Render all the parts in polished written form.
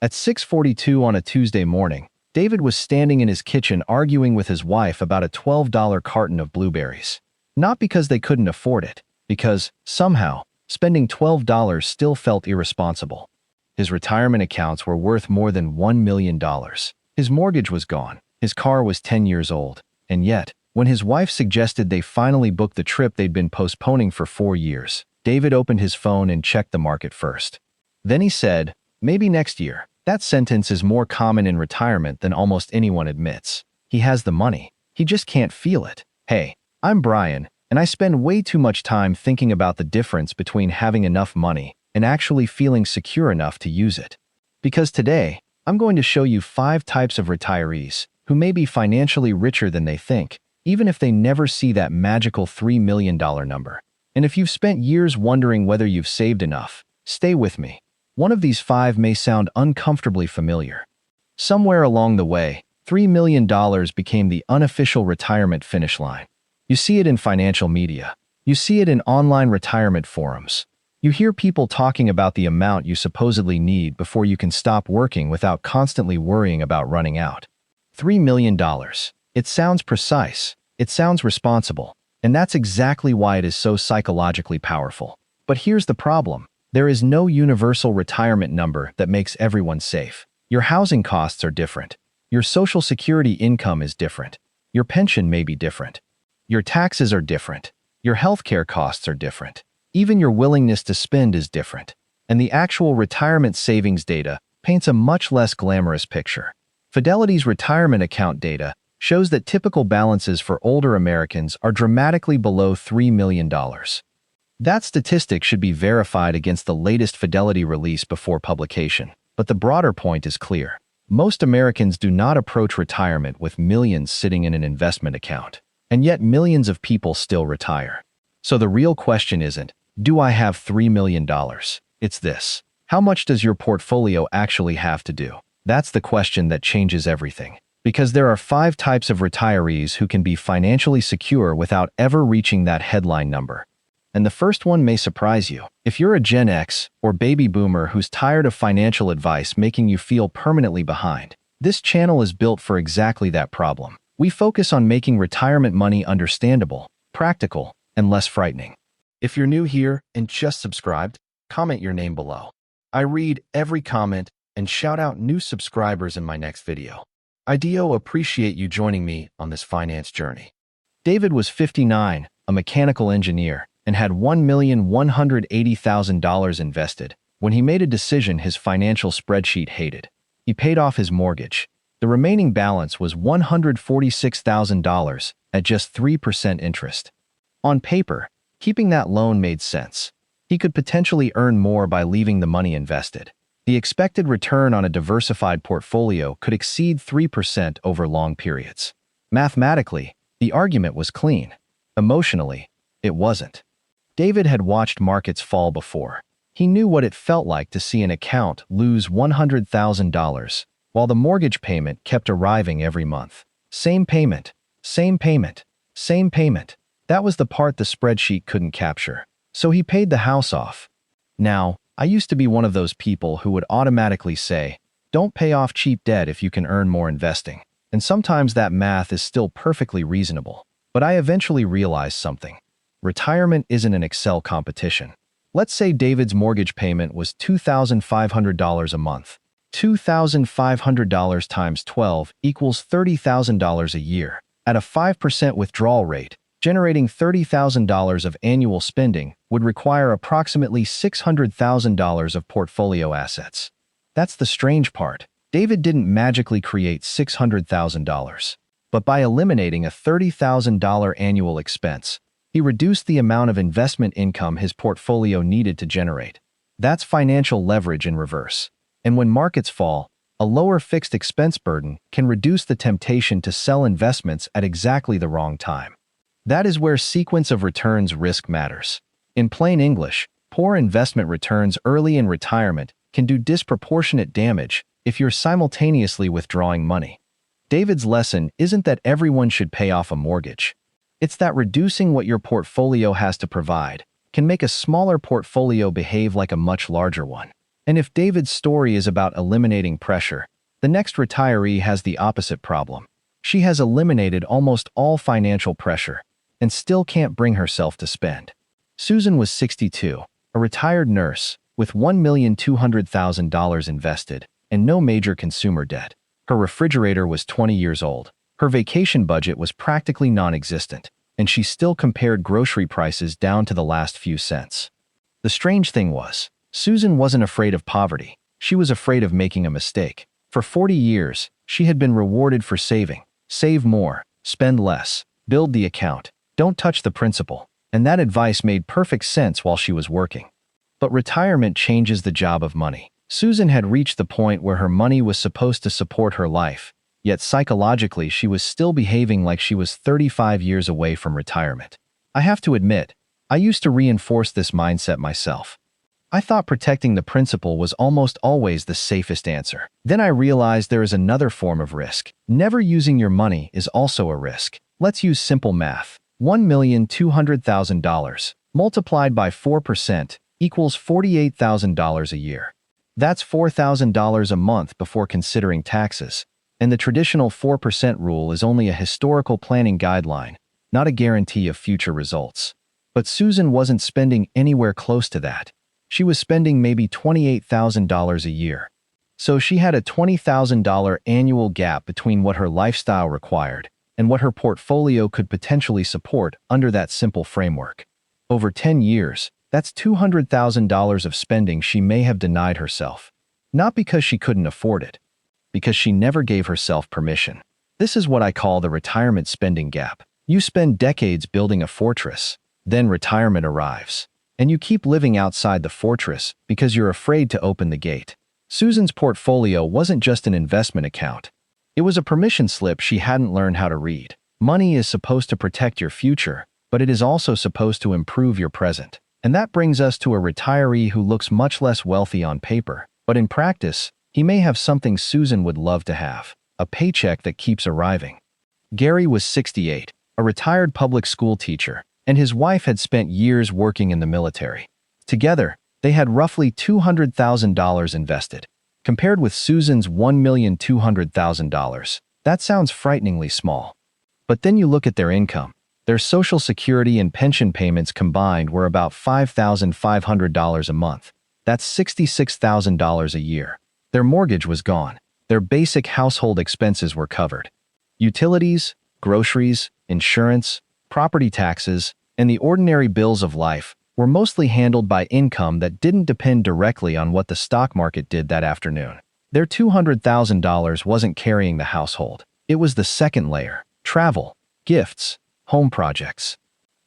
At 6:42 on a Tuesday morning, David was standing in his kitchen arguing with his wife about a $12 carton of blueberries. Not because they couldn't afford it, because, somehow, spending $12 still felt irresponsible. His retirement accounts were worth more than $1 million. His mortgage was gone, his car was 10 years old, and yet, when his wife suggested they finally book the trip they'd been postponing for 4 years, David opened his phone and checked the market first. Then he said, "Maybe next year." That sentence is more common in retirement than almost anyone admits. He has the money. He just can't feel it. Hey, I'm Brian, and I spend way too much time thinking about the difference between having enough money and actually feeling secure enough to use it. Because today, I'm going to show you 5 types of retirees who may be financially richer than they think, even if they never see that magical $3 million number. And if you've spent years wondering whether you've saved enough, stay with me. One of these 5 may sound uncomfortably familiar. Somewhere along the way, $3 million became the unofficial retirement finish line. You see it in financial media. You see it in online retirement forums. You hear people talking about the amount you supposedly need before you can stop working without constantly worrying about running out. $3 million. It sounds precise. It sounds responsible. And that's exactly why it is so psychologically powerful. But here's the problem. There is no universal retirement number that makes everyone safe. Your housing costs are different. Your Social Security income is different. Your pension may be different. Your taxes are different. Your healthcare costs are different. Even your willingness to spend is different. And the actual retirement savings data paints a much less glamorous picture. Fidelity's retirement account data shows that typical balances for older Americans are dramatically below $3 million. That statistic should be verified against the latest Fidelity release before publication. But the broader point is clear. Most Americans do not approach retirement with millions sitting in an investment account. And yet millions of people still retire. So the real question isn't, do I have $3 million? It's this. How much does your portfolio actually have to do? That's the question that changes everything. Because there are 5 types of retirees who can be financially secure without ever reaching that headline number. And the first one may surprise you. If you're a Gen X or baby boomer who's tired of financial advice making you feel permanently behind, this channel is built for exactly that problem. We focus on making retirement money understandable, practical, and less frightening. If you're new here and just subscribed, comment your name below. I read every comment and shout out new subscribers in my next video. I do appreciate you joining me on this finance journey. David was 59, a mechanical engineer, and had $1,180,000 invested when he made a decision his financial spreadsheet hated. He paid off his mortgage. The remaining balance was $146,000 at just 3% interest. On paper, keeping that loan made sense. He could potentially earn more by leaving the money invested. The expected return on a diversified portfolio could exceed 3% over long periods. Mathematically, the argument was clean. Emotionally, it wasn't. David had watched markets fall before. He knew what it felt like to see an account lose $100,000 while the mortgage payment kept arriving every month. Same payment, same payment, same payment. That was the part the spreadsheet couldn't capture. So he paid the house off. Now, I used to be one of those people who would automatically say, don't pay off cheap debt if you can earn more investing. And sometimes that math is still perfectly reasonable. But I eventually realized something. Retirement isn't an Excel competition. Let's say David's mortgage payment was $2,500 a month. $2,500 times 12 equals $30,000 a year. At a 5% withdrawal rate, generating $30,000 of annual spending would require approximately $600,000 of portfolio assets. That's the strange part. David didn't magically create $600,000. But by eliminating a $30,000 annual expense, he reduced the amount of investment income his portfolio needed to generate. That's financial leverage in reverse. And when markets fall, a lower fixed expense burden can reduce the temptation to sell investments at exactly the wrong time. That is where sequence of returns risk matters. In plain English, poor investment returns early in retirement can do disproportionate damage if you're simultaneously withdrawing money. David's lesson isn't that everyone should pay off a mortgage. It's that reducing what your portfolio has to provide can make a smaller portfolio behave like a much larger one. And if David's story is about eliminating pressure, the next retiree has the opposite problem. She has eliminated almost all financial pressure and still can't bring herself to spend. Susan was 62, a retired nurse with $1,200,000 invested and no major consumer debt. Her refrigerator was 20 years old. Her vacation budget was practically non-existent, and she still compared grocery prices down to the last few cents. The strange thing was, Susan wasn't afraid of poverty. She was afraid of making a mistake. For 40 years, she had been rewarded for saving. Save more, spend less, build the account, don't touch the principal. And that advice made perfect sense while she was working. But retirement changes the job of money. Susan had reached the point where her money was supposed to support her life, yet psychologically she was still behaving like she was 35 years away from retirement. I have to admit, I used to reinforce this mindset myself. I thought protecting the principal was almost always the safest answer. Then I realized there is another form of risk. Never using your money is also a risk. Let's use simple math. $1,200,000 multiplied by 4% equals $48,000 a year. That's $4,000 a month before considering taxes. And the traditional 4% rule is only a historical planning guideline, not a guarantee of future results. But Susan wasn't spending anywhere close to that. She was spending maybe $28,000 a year. So she had a $20,000 annual gap between what her lifestyle required and what her portfolio could potentially support under that simple framework. Over 10 years, that's $200,000 of spending she may have denied herself. Not because she couldn't afford it, because she never gave herself permission. This is what I call the retirement spending gap. You spend decades building a fortress, then retirement arrives, and you keep living outside the fortress because you're afraid to open the gate. Susan's portfolio wasn't just an investment account. It was a permission slip she hadn't learned how to read. Money is supposed to protect your future, but it is also supposed to improve your present. And that brings us to a retiree who looks much less wealthy on paper, but in practice, he may have something Susan would love to have: a paycheck that keeps arriving. Gary was 68, a retired public school teacher, and his wife had spent years working in the military. Together, they had roughly $200,000 invested. Compared with Susan's $1,200,000, that sounds frighteningly small. But then you look at their income. Their Social Security and pension payments combined were about $5,500 a month. That's $66,000 a year. Their mortgage was gone. Their basic household expenses were covered. Utilities, groceries, insurance, property taxes, and the ordinary bills of life were mostly handled by income that didn't depend directly on what the stock market did that afternoon. Their $200,000 wasn't carrying the household. It was the second layer: travel, gifts, home projects,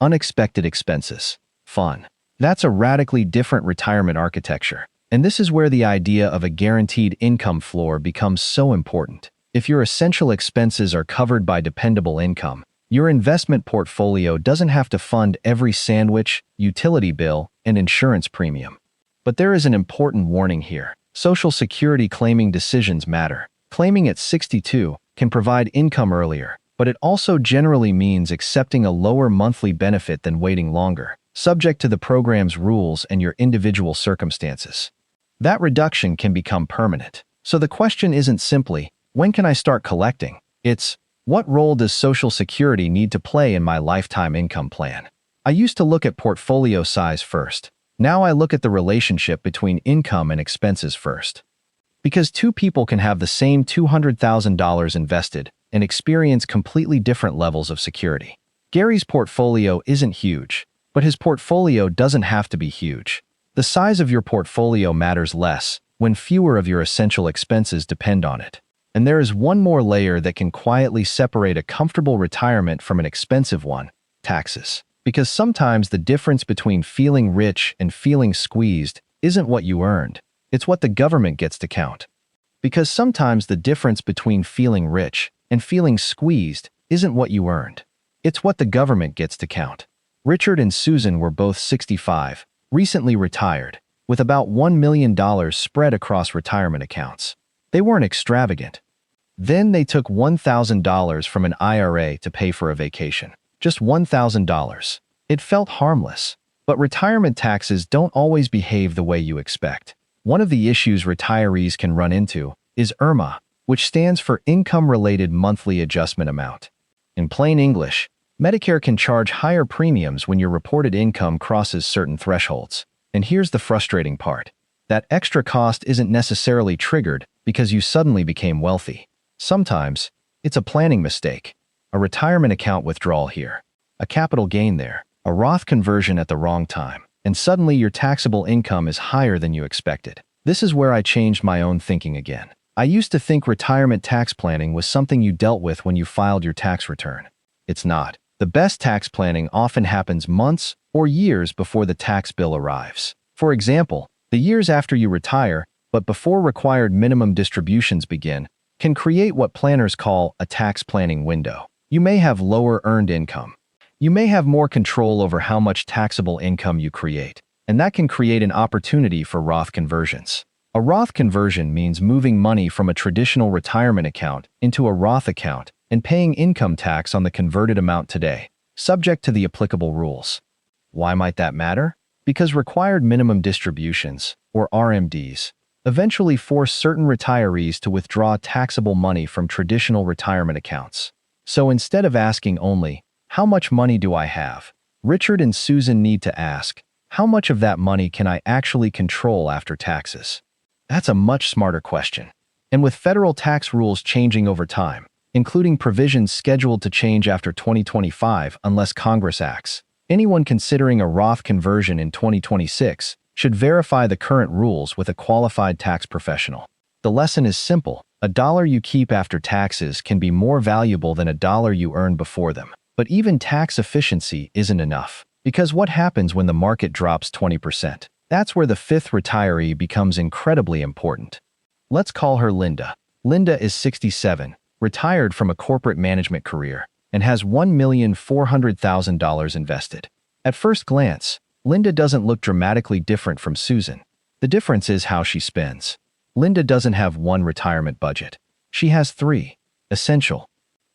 unexpected expenses, fun. That's a radically different retirement architecture. And this is where the idea of a guaranteed income floor becomes so important. If your essential expenses are covered by dependable income, your investment portfolio doesn't have to fund every sandwich, utility bill, and insurance premium. But there is an important warning here. Social Security claiming decisions matter. Claiming at 62 can provide income earlier, but it also generally means accepting a lower monthly benefit than waiting longer, subject to the program's rules and your individual circumstances. That reduction can become permanent. So the question isn't simply, when can I start collecting? It's, what role does Social Security need to play in my lifetime income plan? I used to look at portfolio size first. Now I look at the relationship between income and expenses first. Because two people can have the same $200,000 invested and experience completely different levels of security. Gary's portfolio isn't huge, but his portfolio doesn't have to be huge. The size of your portfolio matters less when fewer of your essential expenses depend on it. And there is one more layer that can quietly separate a comfortable retirement from an expensive one: taxes. Because sometimes the difference between feeling rich and feeling squeezed isn't what you earned, it's what the government gets to count. Because sometimes the difference between feeling rich and feeling squeezed isn't what you earned, it's what the government gets to count. Richard and Susan were both 65, recently retired, with about $1 million spread across retirement accounts. They weren't extravagant. Then they took $1,000 from an IRA to pay for a vacation. Just $1,000. It felt harmless. But retirement taxes don't always behave the way you expect. One of the issues retirees can run into is IRMA, which stands for Income-Related Monthly Adjustment Amount. In plain English, Medicare can charge higher premiums when your reported income crosses certain thresholds. And here's the frustrating part. That extra cost isn't necessarily triggered because you suddenly became wealthy. Sometimes, it's a planning mistake. A retirement account withdrawal here, a capital gain there, a Roth conversion at the wrong time, and suddenly your taxable income is higher than you expected. This is where I changed my own thinking again. I used to think retirement tax planning was something you dealt with when you filed your tax return. It's not. The best tax planning often happens months or years before the tax bill arrives. For example, the years after you retire, but before required minimum distributions begin, can create what planners call a tax planning window. You may have lower earned income. You may have more control over how much taxable income you create, and that can create an opportunity for Roth conversions. A Roth conversion means moving money from a traditional retirement account into a Roth account and paying income tax on the converted amount today, subject to the applicable rules. Why might that matter? Because required minimum distributions, or RMDs, eventually force certain retirees to withdraw taxable money from traditional retirement accounts. So instead of asking only, "How much money do I have?" Richard and Susan need to ask, "How much of that money can I actually control after taxes?" That's a much smarter question. And with federal tax rules changing over time, including provisions scheduled to change after 2025 unless Congress acts, anyone considering a Roth conversion in 2026 should verify the current rules with a qualified tax professional. The lesson is simple. A dollar you keep after taxes can be more valuable than a dollar you earn before them. But even tax efficiency isn't enough. Because what happens when the market drops 20%? That's where the fifth retiree becomes incredibly important. Let's call her Linda. Linda is 67, retired from a corporate management career, and has $1,400,000 invested. At first glance, Linda doesn't look dramatically different from Susan. The difference is how she spends. Linda doesn't have one retirement budget. She has three: essential,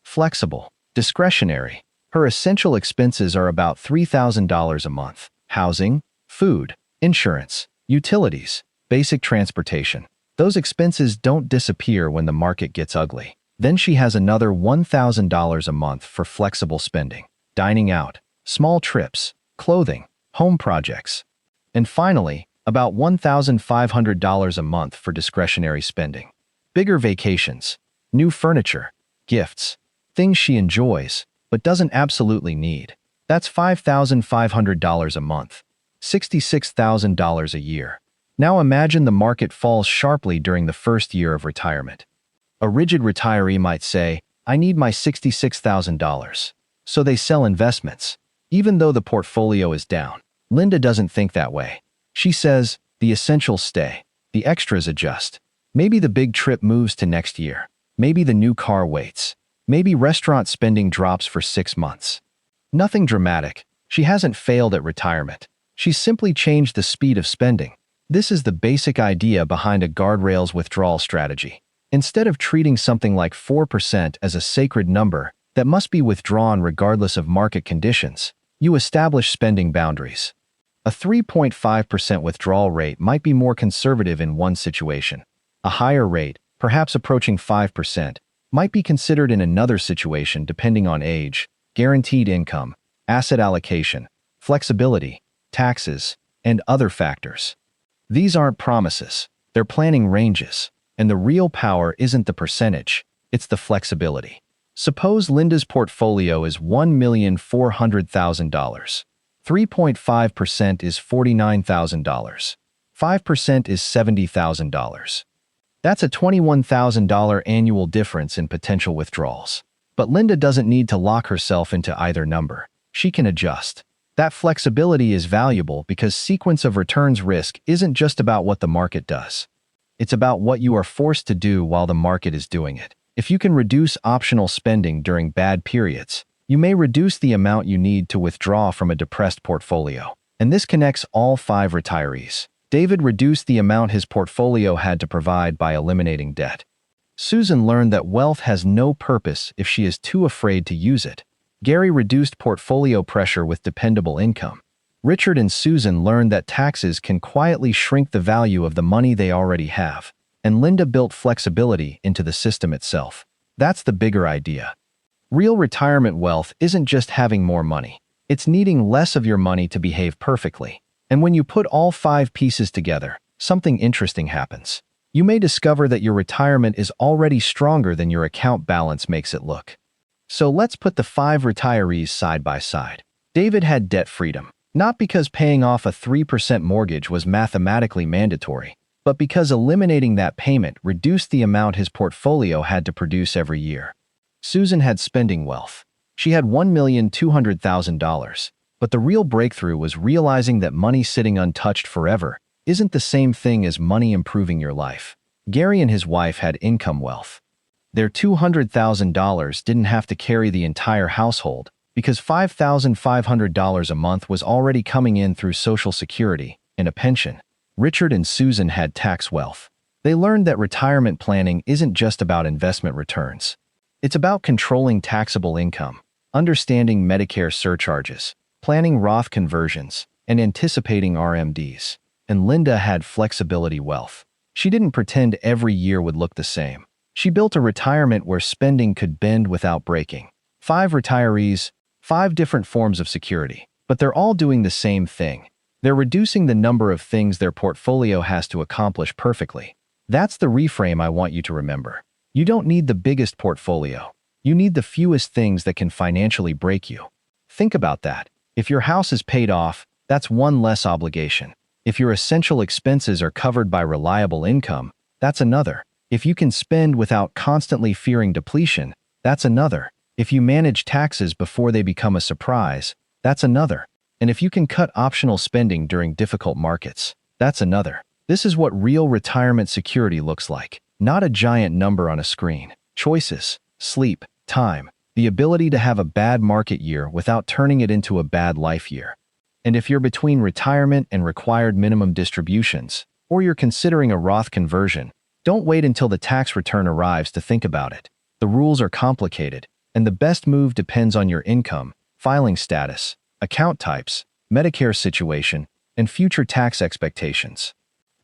flexible, discretionary. Her essential expenses are about $3,000 a month: housing, food, insurance, utilities, basic transportation. Those expenses don't disappear when the market gets ugly. Then she has another $1,000 a month for flexible spending: dining out, small trips, clothing, home projects. And finally, about $1,500 a month for discretionary spending: bigger vacations, new furniture, gifts, things she enjoys but doesn't absolutely need. That's $5,500 a month, $66,000 a year. Now imagine the market falls sharply during the first year of retirement. A rigid retiree might say, "I need my $66,000. So they sell investments, even though the portfolio is down. Linda doesn't think that way. She says, the essentials stay, the extras adjust. Maybe the big trip moves to next year. Maybe the new car waits. Maybe restaurant spending drops for 6 months. Nothing dramatic. She hasn't failed at retirement. She's simply changed the speed of spending. This is the basic idea behind a guardrails withdrawal strategy. Instead of treating something like 4% as a sacred number that must be withdrawn regardless of market conditions, you establish spending boundaries. A 3.5% withdrawal rate might be more conservative in one situation. A higher rate, perhaps approaching 5%, might be considered in another situation depending on age, guaranteed income, asset allocation, flexibility, taxes, and other factors. These aren't promises. They're planning ranges. And the real power isn't the percentage, it's the flexibility. Suppose Linda's portfolio is $1,400,000. 3.5% is $49,000. 5% is $70,000. That's a $21,000 annual difference in potential withdrawals. But Linda doesn't need to lock herself into either number. She can adjust. That flexibility is valuable because sequence of returns risk isn't just about what the market does. It's about what you are forced to do while the market is doing it. If you can reduce optional spending during bad periods, you may reduce the amount you need to withdraw from a depressed portfolio. And this connects all 5 retirees. David reduced the amount his portfolio had to provide by eliminating debt. Susan learned that wealth has no purpose if she is too afraid to use it. Gary reduced portfolio pressure with dependable income. Richard and Susan learned that taxes can quietly shrink the value of the money they already have, and Linda built flexibility into the system itself. That's the bigger idea. Real retirement wealth isn't just having more money. It's needing less of your money to behave perfectly. And when you put all 5 pieces together, something interesting happens. You may discover that your retirement is already stronger than your account balance makes it look. So let's put the 5 retirees side by side. David had debt freedom, not because paying off a 3% mortgage was mathematically mandatory, but because eliminating that payment reduced the amount his portfolio had to produce every year. Susan had spending wealth. She had $1,200,000, but the real breakthrough was realizing that money sitting untouched forever isn't the same thing as money improving your life. Gary and his wife had income wealth. Their $200,000 didn't have to carry the entire household because $5,500 a month was already coming in through Social Security and a pension. Richard and Susan had tax wealth. They learned that retirement planning isn't just about investment returns. It's about controlling taxable income, understanding Medicare surcharges, planning Roth conversions, and anticipating RMDs. And Linda had flexibility wealth. She didn't pretend every year would look the same. She built a retirement where spending could bend without breaking. 5 retirees, 5 different forms of security, but they're all doing the same thing. They're reducing the number of things their portfolio has to accomplish perfectly. That's the reframe I want you to remember. You don't need the biggest portfolio. You need the fewest things that can financially break you. Think about that. If your house is paid off, that's one less obligation. If your essential expenses are covered by reliable income, that's another. If you can spend without constantly fearing depletion, that's another. If you manage taxes before they become a surprise, that's another. And if you can cut optional spending during difficult markets, that's another. This is what real retirement security looks like. Not a giant number on a screen. Choices, sleep, time, the ability to have a bad market year without turning it into a bad life year. And if you're between retirement and required minimum distributions, or you're considering a Roth conversion, don't wait until the tax return arrives to think about it. The rules are complicated, and the best move depends on your income, filing status, account types, Medicare situation, and future tax expectations.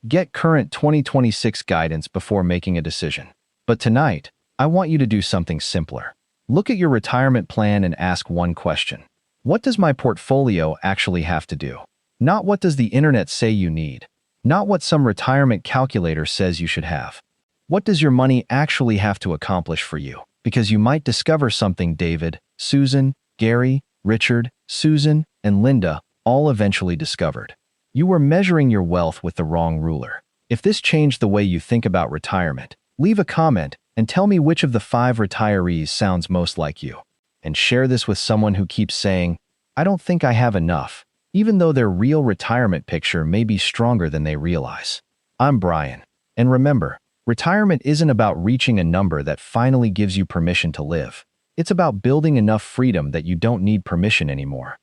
Get current 2026 guidance before making a decision. But tonight, I want you to do something simpler. Look at your retirement plan and ask one question. What does my portfolio actually have to do? Not what does the internet say you need. Not what some retirement calculator says you should have. What does your money actually have to accomplish for you? Because you might discover something David, Susan, Gary, Richard, Susan, and Linda all eventually discovered. You were measuring your wealth with the wrong ruler. If this changed the way you think about retirement, leave a comment and tell me which of the 5 retirees sounds most like you. And share this with someone who keeps saying, "I don't think I have enough," even though their real retirement picture may be stronger than they realize. I'm Brian. And remember, retirement isn't about reaching a number that finally gives you permission to live. It's about building enough freedom that you don't need permission anymore.